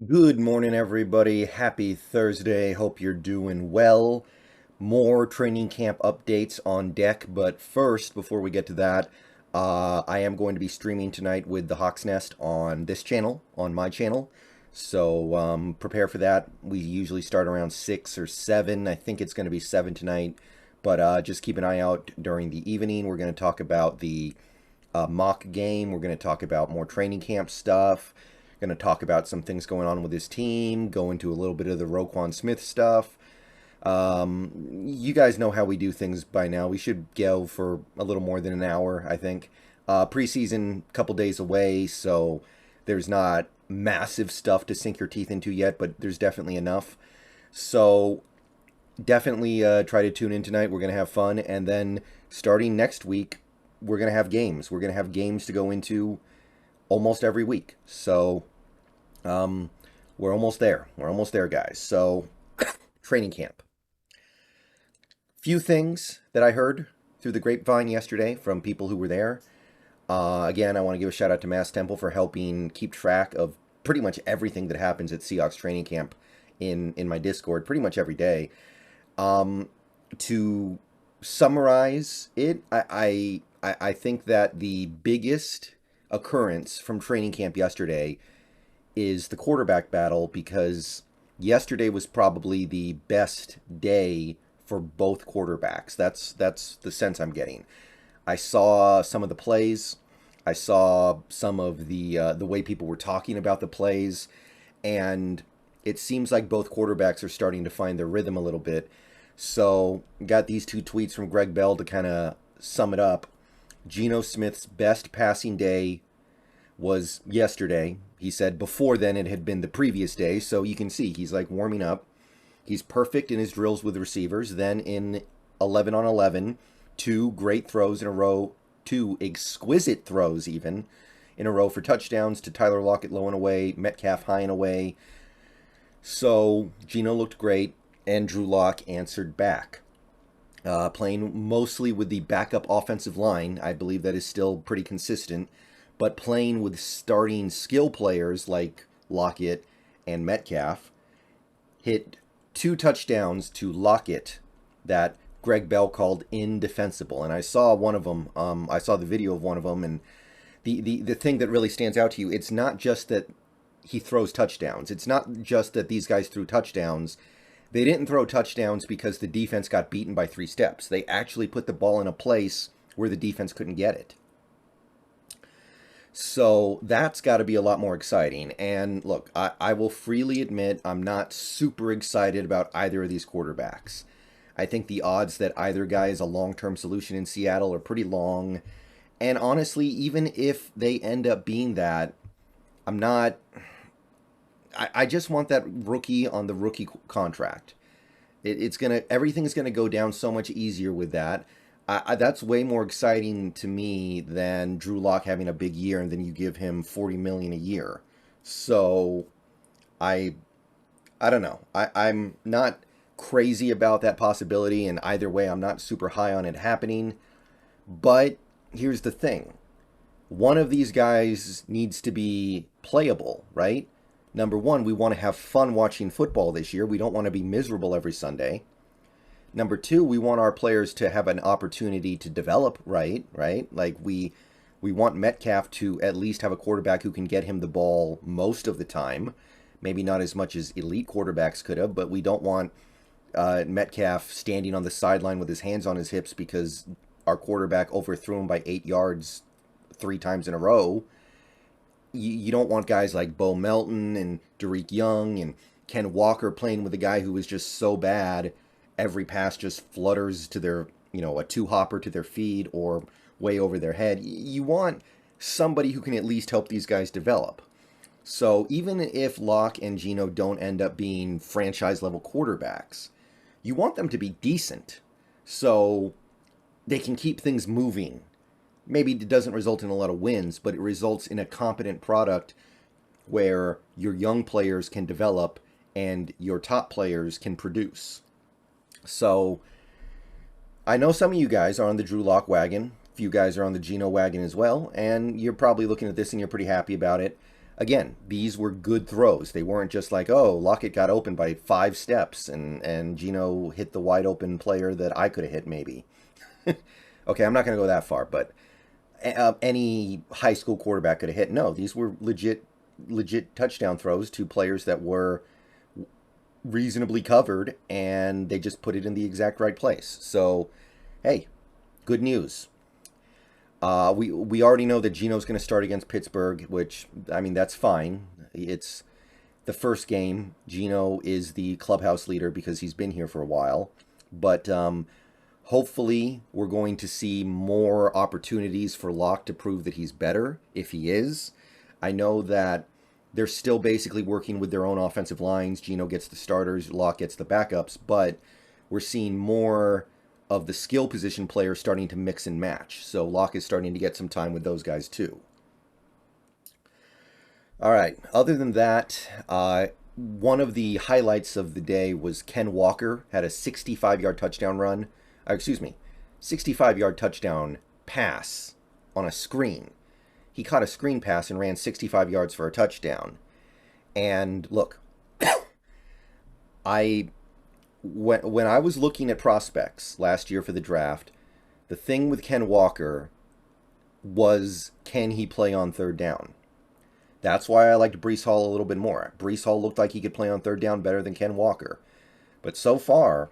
Good morning, everybody. Happy Thursday. Hope you're doing well. More training camp updates on deck, but first, before we get to that, I am going to be streaming tonight with the Hawk's Nest on this channel, on my channel. So prepare for that. We usually start around 6 or 7. I think it's going to be 7 tonight, but just keep an eye out during the evening. We're going to talk about the mock game. We're going to talk about more training camp stuff. Going to talk about some things going on with his team, go into a little bit of the Roquan Smith stuff. You guys know how we do things by now. We should go for a little more than an hour, I think. Preseason, couple days away, so there's not massive stuff to sink your teeth into yet, but there's definitely enough. So definitely try to tune in tonight. We're going to have fun. And then starting next week, we're going to have games. We're going to have games to go into almost every week. So we're almost there. We're almost there, guys. So training camp. Few things that I heard through the grapevine yesterday from people who were there. Again, I want to give a shout out to Mass Temple for helping keep track of pretty much everything that happens at Seahawks Training Camp in my Discord pretty much every day. To summarize it, I think that the biggest occurrence from training camp yesterday is the quarterback battle, because yesterday was probably the best day for both quarterbacks. That's the sense I'm getting. I saw some of the plays. I saw some of the way people were talking about the plays, and it seems like both quarterbacks are starting to find their rhythm a little bit. So, got these two tweets from Greg Bell to kind of sum it up. Geno Smith's best passing day was yesterday. He said before then it had been the previous day, so you can see he's like warming up. He's perfect in his drills with receivers. Then in 11 on 11, two great throws in a row, two exquisite throws even in a row for touchdowns to Tyler Lockett low and away, Metcalf high and away. So Geno looked great, and Drew Lock answered back. Playing mostly with the backup offensive line. I believe that is still pretty consistent. But playing with starting skill players like Lockett and Metcalf, hit two touchdowns to Lockett that Greg Bell called indefensible. And I saw one of them. I saw the video of one of them. And the thing that really stands out to you, it's not just that he throws touchdowns. It's not just that these guys threw touchdowns. They didn't throw touchdowns because the defense got beaten by 3 steps. They actually put the ball in a place where the defense couldn't get it. So that's got to be a lot more exciting. And look, I will freely admit I'm not super excited about either of these quarterbacks. I think the odds that either guy is a long-term solution in Seattle are pretty long. And honestly, even if they end up being that, I'm not... I just want that rookie on the rookie contract. Everything's gonna go down so much easier with that. That's way more exciting to me than Drew Lock having a big year and then you give him $40 million a year. So I don't know. I'm not crazy about that possibility, and either way, I'm not super high on it happening. But here's the thing: one of these guys needs to be playable, right? Number one, we want to have fun watching football this year. We don't want to be miserable every Sunday. Number two, we want our players to have an opportunity to develop, right? Like we want Metcalf to at least have a quarterback who can get him the ball most of the time. Maybe not as much as elite quarterbacks could have, but we don't want Metcalf standing on the sideline with his hands on his hips because our quarterback overthrew him by 8 yards 3 times in a row. You don't want guys like Bo Melton and Derek Young and Ken Walker playing with a guy who is just so bad every pass just flutters to their, a two-hopper to their feet or way over their head. You want somebody who can at least help these guys develop. So even if Locke and Geno don't end up being franchise-level quarterbacks, you want them to be decent so they can keep things moving. Maybe it doesn't result in a lot of wins, but it results in a competent product where your young players can develop and your top players can produce. So I know some of you guys are on the Drew Lock wagon. A few guys are on the Geno wagon as well, and you're probably looking at this and you're pretty happy about it. again, these were good throws. They weren't just like, oh, Lockett got open by 5 steps and Geno hit the wide open player that I could have hit maybe. Okay, I'm not going to go that far, but any high school quarterback could have hit. No, these were legit touchdown throws to players that were reasonably covered, and they just put it in the exact right place. So, hey, good news. We already know that Geno's going to start against Pittsburgh, which, I mean, that's fine. It's the first game. Geno is the clubhouse leader because he's been here for a while. But hopefully we're going to see more opportunities for Lock to prove that he's better, if he is. I know that they're still basically working with their own offensive lines. Geno gets the starters, Lock gets the backups, but we're seeing more of the skill position players starting to mix and match. So Lock is starting to get some time with those guys too. All right, other than that, one of the highlights of the day was Ken Walker had a 65-yard touchdown run. 65-yard touchdown pass on a screen. He caught a screen pass and ran 65 yards for a touchdown. And look, when I was looking at prospects last year for the draft, the thing with Ken Walker was, can he play on third down? That's why I liked Breece Hall a little bit more. Breece Hall looked like he could play on third down better than Ken Walker. But so far,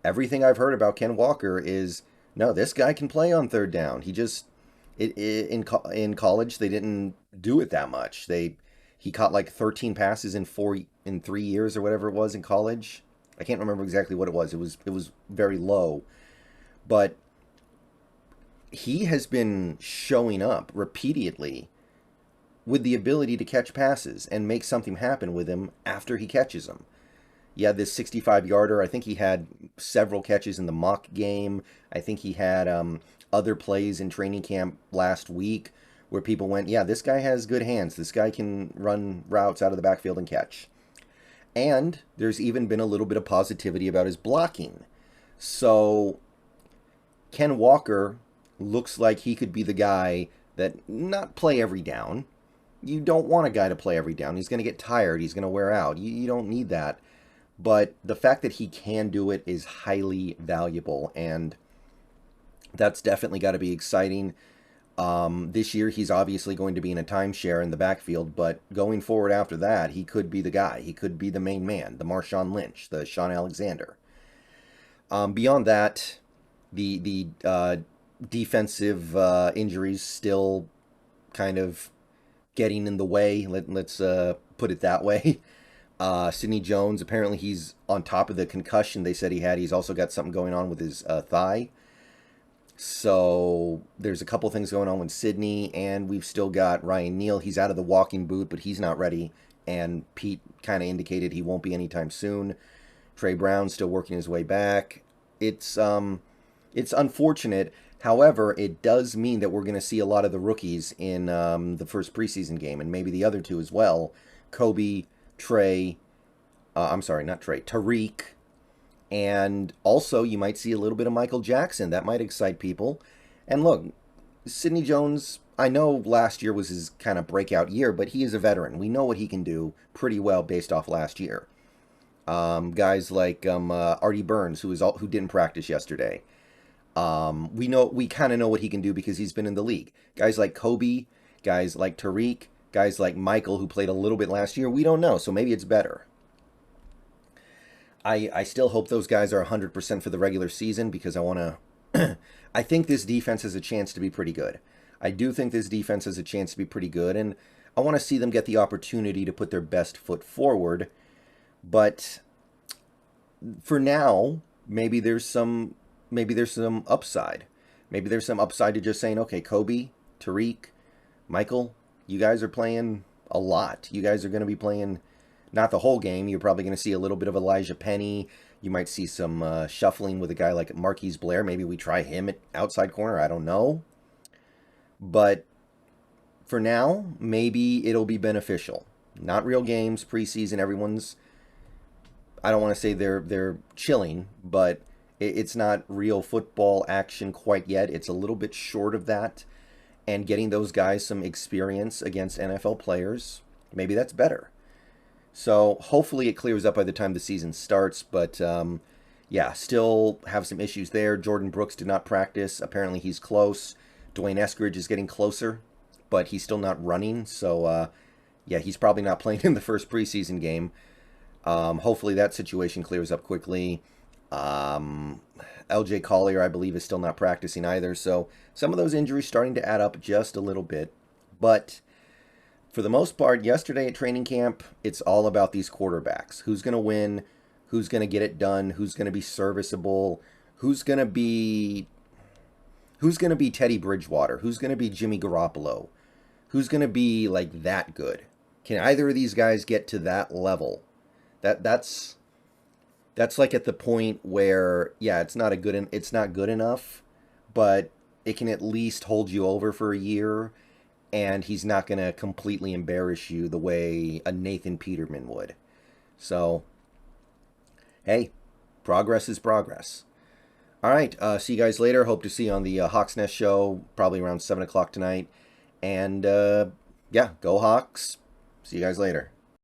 everything I've heard about Ken Walker is, no, this guy can play on third down. He just, in college, they didn't do it that much. He caught like 13 passes in 3 years or whatever it was in college. I can't remember exactly what it was. It was very low. But he has been showing up repeatedly with the ability to catch passes and make something happen with him after he catches them. Yeah, this 65-yarder, I think he had several catches in the mock game. I think he had other plays in training camp last week where people went, yeah, this guy has good hands. This guy can run routes out of the backfield and catch. And there's even been a little bit of positivity about his blocking. So Ken Walker looks like he could be the guy that not play every down. You don't want a guy to play every down. He's going to get tired. He's going to wear out. You don't need that. But the fact that he can do it is highly valuable, and that's definitely got to be exciting. This year, he's obviously going to be in a timeshare in the backfield, but going forward after that, he could be the guy. He could be the main man, the Marshawn Lynch, the Sean Alexander. Beyond that, the defensive injuries still kind of getting in the way. Let's put it that way. Sidney Jones, apparently he's on top of the concussion they said he had. He's also got something going on with his thigh. So there's a couple things going on with Sidney, and we've still got Ryan Neal. He's out of the walking boot, but he's not ready. And Pete kind of indicated he won't be anytime soon. Trey Brown's still working his way back. It's unfortunate. However, it does mean that we're going to see a lot of the rookies in the first preseason game, and maybe the other two as well. Kobe, Trey, Tariq, and also you might see a little bit of Michael Jackson. That might excite people. And look, Sidney Jones, I know last year was his kind of breakout year, but he is a veteran. We know what he can do pretty well based off last year. Guys like Artie Burns, who didn't practice yesterday. We kind of know what he can do because he's been in the league. Guys like Kobe, guys like Tariq, guys like Michael, who played a little bit last year, we don't know, so maybe it's better. I still hope those guys are 100% for the regular season because I want to... I think this defense has a chance to be pretty good. I do think this defense has a chance to be pretty good, and I want to see them get the opportunity to put their best foot forward. But for now, maybe there's some upside. Maybe there's some upside to just saying, okay, Kobe, Tariq, Michael, you guys are playing a lot. You guys are going to be playing not the whole game. You're probably going to see a little bit of Elijah Penny. You might see some shuffling with a guy like Marquise Blair. Maybe we try him at outside corner. I don't know. But for now, maybe it'll be beneficial. Not real games, preseason. Everyone's, I don't want to say they're chilling, but it's not real football action quite yet. It's a little bit short of that. And getting those guys some experience against NFL players maybe that's better. So hopefully it clears up by the time the season starts. But yeah, still have some issues there. Jordan Brooks did not practice. Apparently he's close. Dwayne Eskridge is getting closer, but he's still not running. So yeah, he's probably not playing in the first preseason game. Hopefully that situation clears up quickly. LJ Collier, I believe, is still not practicing either. So some of those injuries starting to add up just a little bit. But for the most part, yesterday at training camp, it's all about these quarterbacks. Who's going to win? Who's going to get it done? Who's going to be serviceable? Who's going to be Teddy Bridgewater? Who's going to be Jimmy Garoppolo? Who's going to be like that good? Can either of these guys get to that level? That's like at the point where, yeah, it's not good enough, but it can at least hold you over for a year, and he's not going to completely embarrass you the way a Nathan Peterman would. So, hey, progress is progress. All right, see you guys later. Hope to see you on the Hawks Nest show, probably around 7 o'clock tonight. And, yeah, go Hawks. See you guys later.